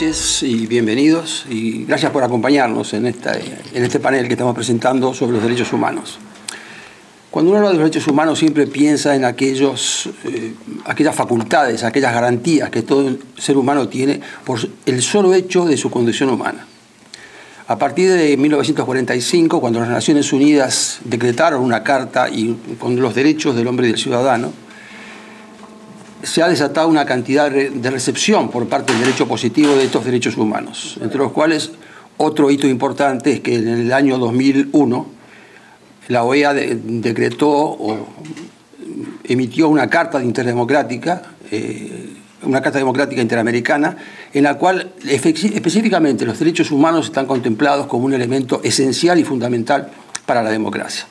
noches y bienvenidos, y gracias por acompañarnos en este panel que estamos presentando sobre los derechos humanos. Cuando uno habla de los derechos humanos siempre piensa en aquellas facultades, aquellas garantías que todo ser humano tiene por el solo hecho de su condición humana. A partir de 1945, cuando las Naciones Unidas decretaron una carta con los derechos del hombre y del ciudadano, se ha desatado una cantidad de recepción por parte del derecho positivo de estos derechos humanos, entre los cuales otro hito importante es que en el año 2001 la OEA decretó o emitió una carta interdemocrática, una carta democrática interamericana, en la cual específicamente los derechos humanos están contemplados como un elemento esencial y fundamental para la democracia.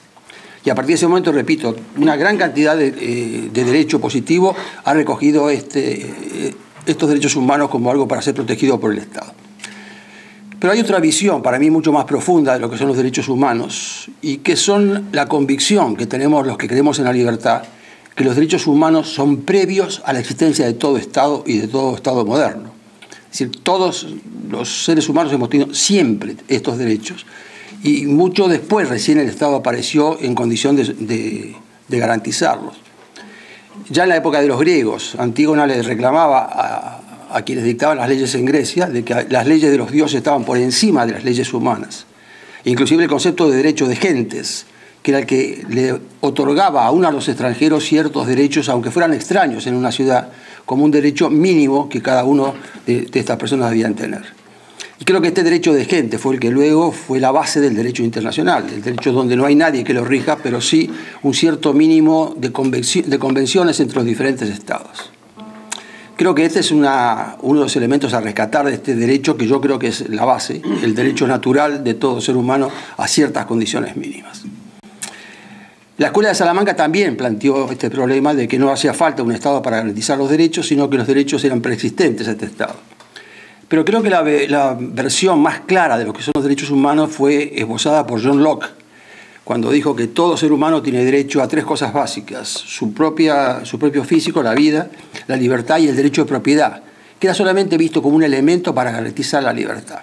Y a partir de ese momento, repito, una gran cantidad de derecho positivo ha recogido estos derechos humanos como algo para ser protegido por el Estado. Pero hay otra visión, para mí mucho más profunda, de lo que son los derechos humanos, y que son la convicción que tenemos los que creemos en la libertad, que los derechos humanos son previos a la existencia de todo Estado y de todo Estado moderno. Es decir, todos los seres humanos hemos tenido siempre estos derechos, y mucho después recién el Estado apareció en condición de garantizarlos. Ya en la época de los griegos, Antígona le reclamaba a quienes dictaban las leyes en Grecia de que las leyes de los dioses estaban por encima de las leyes humanas. Inclusive el concepto de derecho de gentes, que era el que le otorgaba aún a los extranjeros ciertos derechos, aunque fueran extraños en una ciudad, como un derecho mínimo que cada uno de estas personas debían tener. Y creo que este derecho de gente fue el que luego fue la base del derecho internacional, el derecho donde no hay nadie que lo rija, pero sí un cierto mínimo de convenciones entre los diferentes estados. Creo que este es uno de los elementos a rescatar de este derecho, que yo creo que es la base, el derecho natural de todo ser humano a ciertas condiciones mínimas. La Escuela de Salamanca también planteó este problema de que no hacía falta un Estado para garantizar los derechos, sino que los derechos eran preexistentes a este Estado. Pero creo que la versión más clara de lo que son los derechos humanos fue esbozada por John Locke, cuando dijo que todo ser humano tiene derecho a tres cosas básicas: su propio físico, la vida, la libertad y el derecho de propiedad, que era solamente visto como un elemento para garantizar la libertad.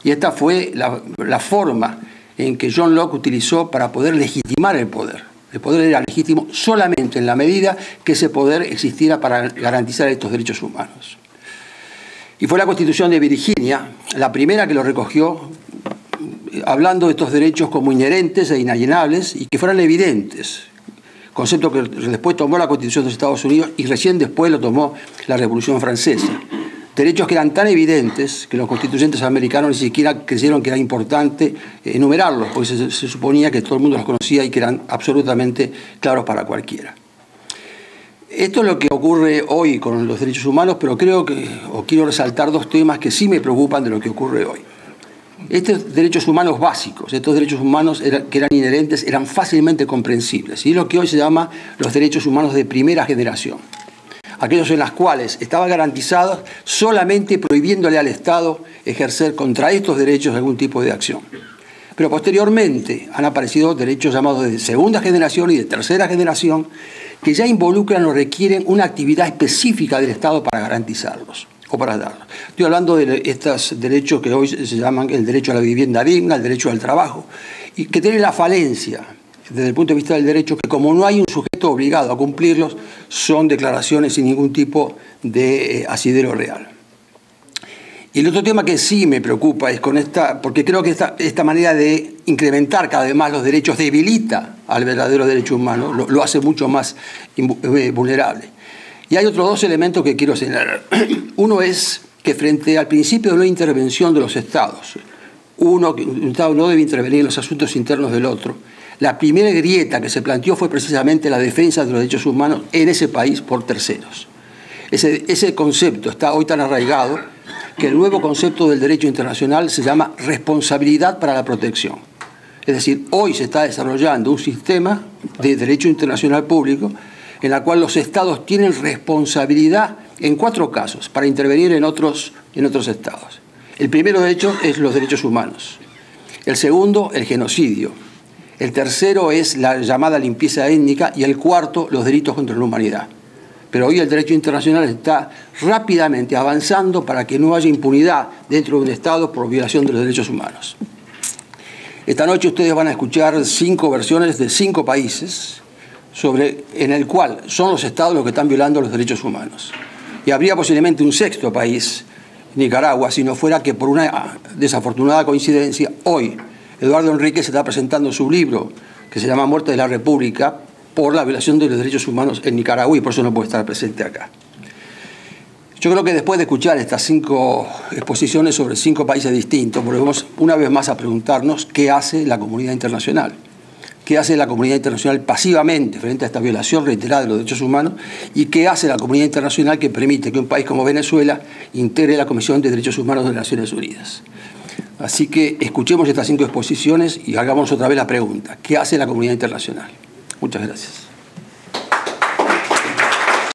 Y esta fue la forma en que John Locke utilizó para poder legitimar el poder. El poder era legítimo solamente en la medida que ese poder existiera para garantizar estos derechos humanos. Y fue la Constitución de Virginia la primera que lo recogió, hablando de estos derechos como inherentes e inalienables y que fueran evidentes, concepto que después tomó la Constitución de los Estados Unidos y recién después lo tomó la Revolución Francesa. Derechos que eran tan evidentes que los constituyentes americanos ni siquiera creyeron que era importante enumerarlos, porque se suponía que todo el mundo los conocía y que eran absolutamente claros para cualquiera. Esto es lo que ocurre hoy con los derechos humanos, pero quiero resaltar dos temas que sí me preocupan de lo que ocurre hoy. Estos derechos humanos básicos, estos derechos humanos que eran inherentes, eran fácilmente comprensibles. Y es lo que hoy se llama los derechos humanos de primera generación. Aquellos en los cuales estaba garantizado solamente prohibiéndole al Estado ejercer contra estos derechos algún tipo de acción. Pero posteriormente han aparecido derechos llamados de segunda generación y de tercera generación, que ya involucran o requieren una actividad específica del Estado para garantizarlos o para darlos. Estoy hablando de estos derechos que hoy se llaman el derecho a la vivienda digna, el derecho al trabajo, y que tienen la falencia, desde el punto de vista del derecho, que como no hay un sujeto obligado a cumplirlos, son declaraciones sin ningún tipo de asidero real. Y el otro tema que sí me preocupa es porque creo que esta manera de incrementar cada vez más los derechos debilita al verdadero derecho humano, lo hace mucho más vulnerable. Y hay otros dos elementos que quiero señalar. Uno es que frente al principio de no intervención de los Estados, un Estado no debe intervenir en los asuntos internos del otro, la primera grieta que se planteó fue precisamente la defensa de los derechos humanos en ese país por terceros. Ese concepto está hoy tan arraigado que el nuevo concepto del derecho internacional se llama responsabilidad para la protección. Es decir, hoy se está desarrollando un sistema de derecho internacional público en la cual los Estados tienen responsabilidad en 4 casos para intervenir en otros Estados. El primero, de hecho, es los derechos humanos. El segundo, el genocidio. El tercero es la llamada limpieza étnica y el cuarto, los delitos contra la humanidad. pero hoy el derecho internacional está rápidamente avanzando para que no haya impunidad dentro de un Estado por violación de los derechos humanos. Esta noche ustedes van a escuchar 5 versiones de 5 países en el cual son los Estados los que están violando los derechos humanos. Y habría posiblemente un 6º país, Nicaragua, si no fuera que por una desafortunada coincidencia, hoy Eduardo Enríquez está presentando su libro que se llama Muerte de la República por la violación de los derechos humanos en Nicaragua y por eso no puede estar presente acá. Yo creo que después de escuchar estas 5 exposiciones sobre 5 países distintos, volvemos una vez más a preguntarnos qué hace la comunidad internacional. ¿Qué hace la comunidad internacional pasivamente frente a esta violación reiterada de los derechos humanos? ¿Y qué hace la comunidad internacional que permite que un país como Venezuela integre la Comisión de Derechos Humanos de las Naciones Unidas? Así que escuchemos estas 5 exposiciones y hagamos otra vez la pregunta. ¿Qué hace la comunidad internacional? Muchas gracias.